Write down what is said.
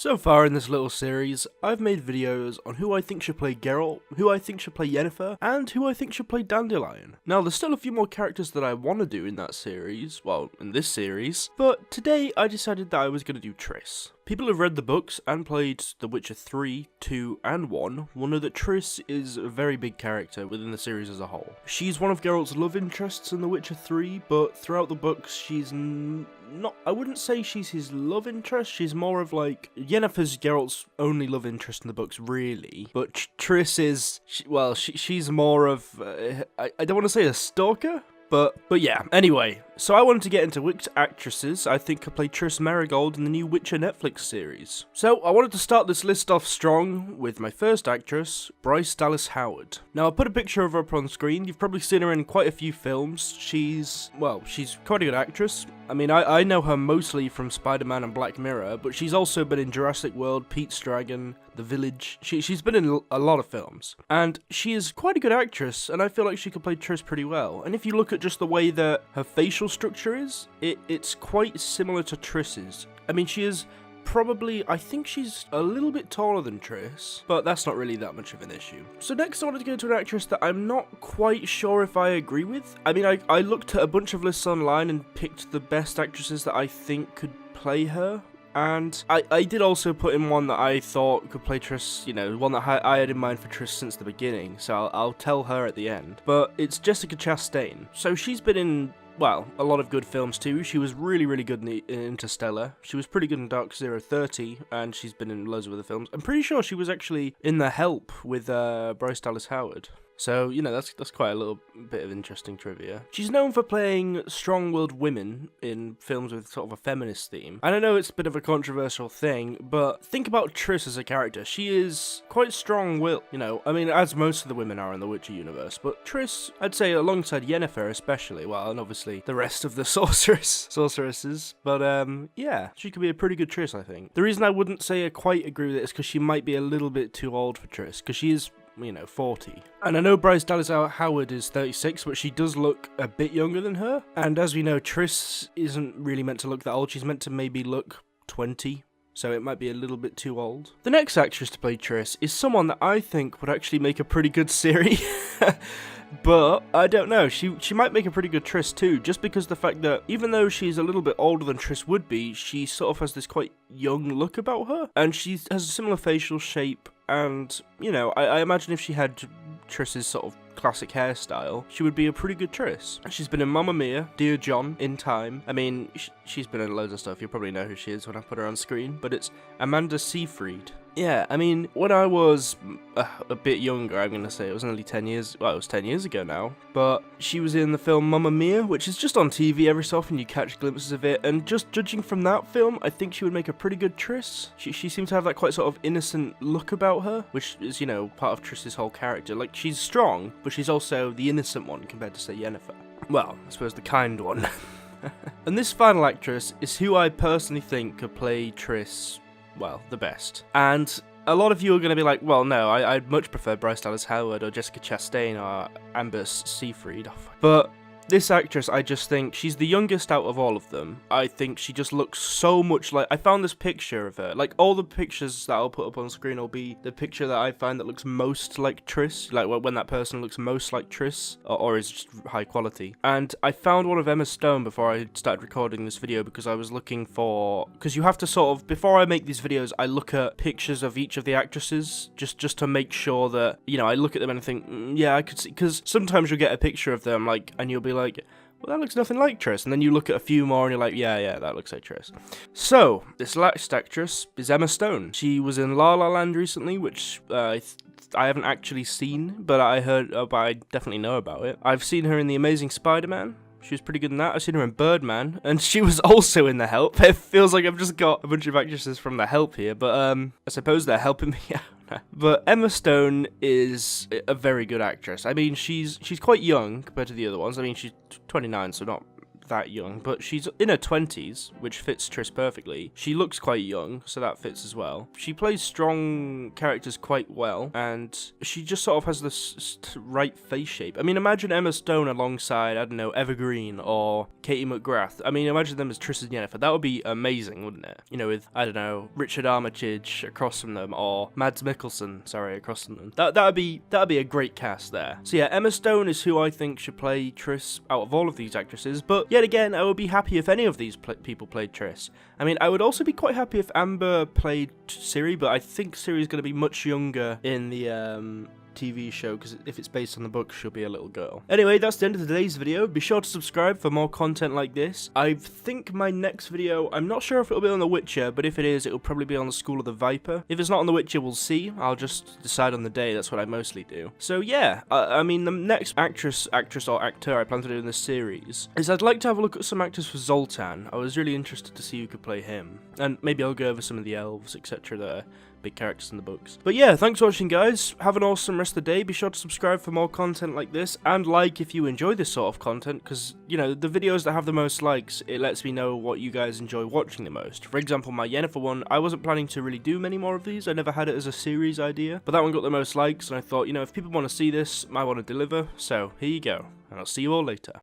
So far in this little series, I've made videos on who I think should play Geralt, who I think should play Yennefer, and who I think should play Dandelion. Now, there's still a few more characters that I want to do in that series, well, in this series, but today I decided that I was going to do Triss. People who've read the books and played The Witcher 3, 2, and 1 will know that Triss is a very big character within the series as a whole. She's one of Geralt's love interests in The Witcher 3, but throughout the books she's not, I wouldn't say she's his love interest, she's more of like, Yennefer's Geralt's only love interest in the books, really, but Triss is, she's more of, I don't want to say a stalker, but yeah, anyway, so I wanted to get into which actresses I think could play Triss Merigold in the new Witcher Netflix series. So I wanted to start this list off strong with my first actress, Bryce Dallas Howard. Now I put a picture of her up on screen. You've probably seen her in quite a few films. She's quite a good actress. I mean, I know her mostly from Spider-Man and Black Mirror, but she's also been in Jurassic World, Pete's Dragon, The Village. She's been in a lot of films, and she is quite a good actress, and I feel like she could play Triss pretty well. And if you look at just the way that her facial structure is, it's quite similar to Triss's. I mean, she is probably, I think she's a little bit taller than Triss, but that's not really that much of an issue. So next I wanted to go to an actress that I'm not quite sure if I agree with. I mean, I looked at a bunch of lists online and picked the best actresses that I think could play her. And I did also put in one that I thought could play Triss, you know, one that I had in mind for Triss since the beginning, so I'll tell her at the end. But it's Jessica Chastain. So she's been in, well, a lot of good films too. She was really, really good in Interstellar. She was pretty good in Dark 030, and she's been in loads of other films. I'm pretty sure she was actually in The Help with Bryce Dallas Howard. So, you know, that's quite a little bit of interesting trivia. She's known for playing strong-willed women in films with sort of a feminist theme. And I know it's a bit of a controversial thing, but think about Triss as a character. She is quite strong-willed, you know. I mean, as most of the women are in the Witcher universe, but Triss, I'd say alongside Yennefer especially, well, and obviously the rest of the sorceresses, but yeah, she could be a pretty good Triss, I think. The reason I wouldn't say I quite agree with it is because she might be a little bit too old for Triss, because she is, you know, 40. And I know Bryce Dallas Howard is 36, but she does look a bit younger than her. And as we know, Triss isn't really meant to look that old. She's meant to maybe look 20. So it might be a little bit too old. The next actress to play Triss is someone that I think would actually make a pretty good Ciri. But I don't know, she might make a pretty good Triss too, just because the fact that even though she's a little bit older than Triss would be, she sort of has this quite young look about her, and she has a similar facial shape, and, you know, I imagine if she had Triss's sort of classic hairstyle, she would be a pretty good Triss. She's been in Mamma Mia, Dear John, In Time. I mean, she's been in loads of stuff. You'll probably know who she is when I put her on screen, but it's Amanda Seyfried. Yeah, I mean, when I was a bit younger, I'm going to say, it was only 10 years, well, it was 10 years ago now, but she was in the film Mamma Mia, which is just on TV every so often, you catch glimpses of it, and just judging from that film, I think she would make a pretty good Triss. She seems to have that quite sort of innocent look about her, which is, you know, part of Triss's whole character. Like, she's strong, but she's also the innocent one compared to, say, Yennefer. Well, I suppose the kind one. And this final actress is who I personally think could play Triss, well, the best. And a lot of you are going to be like, well, no, I'd much prefer Bryce Dallas Howard or Jessica Chastain or Amber Seyfried. But this actress, I just think she's the youngest out of all of them. I think she just looks so much like... I found this picture of her. Like, all the pictures that I'll put up on screen will be the picture that I find that looks most like Triss. Like, when that person looks most like Triss, or is just high quality. And I found one of Emma Stone before I started recording this video because I was looking for... Because you have to sort of... Before I make these videos, I look at pictures of each of the actresses just to make sure that, you know, I look at them and I think, yeah, I could see... Because sometimes you'll get a picture of them, like, and you'll be like, well, that looks nothing like Triss, and then you look at a few more and you're like, yeah, that looks like Triss. So, this last actress is Emma Stone. She was in La La Land recently, which I haven't actually seen, but I definitely know about it. I've seen her in The Amazing Spider-Man. She was pretty good in that. I've seen her in Birdman, and she was also in The Help. It feels like I've just got a bunch of actresses from The Help here, but I suppose they're helping me out. But Emma Stone is a very good actress. I mean, she's quite young compared to the other ones. I mean, she's 29, so not that young, but she's in her 20s, which fits Triss perfectly. She looks quite young, so that fits as well. She plays strong characters quite well, and she just sort of has this right face shape. I mean, imagine Emma Stone alongside, I don't know, Evergreen or Katie McGrath. I mean, imagine them as Triss and Yennefer. That would be amazing, wouldn't it? You know, with, I don't know, Richard Armitage across from them, or Mads Mikkelsen, sorry, across from them. That'd be a great cast there. So yeah, Emma Stone is who I think should play Triss out of all of these actresses, but yet again, I would be happy if any of these people played Triss. I mean, I would also be quite happy if Amber played Ciri, but I think Ciri's going to be much younger in the TV show, because if it's based on the book, she'll be a little girl. Anyway, that's the end of today's video. Be sure to subscribe for more content like this. I think my next video, I'm not sure if it'll be on The Witcher, but if it is, it'll probably be on the School of the Viper. If it's not on The Witcher, we'll see. I'll just decide on the day. That's what I mostly do. So yeah, I mean, the next actress or actor I plan to do in this series is I'd like to have a look at some actors for Zoltan. I was really interested to see who could play him, and maybe I'll go over some of the elves, etc. that are big characters in the books. But yeah, thanks for watching, guys. Have an awesome rest of the day. Be sure to subscribe for more content like this, and like if you enjoy this sort of content, because, you know, the videos that have the most likes, it lets me know what you guys enjoy watching the most. For example, my Yennefer one, I wasn't planning to really do many more of these. I never had it as a series idea, but that one got the most likes, and I thought, you know, if people want to see this, I want to deliver, so here you go, and I'll see you all later.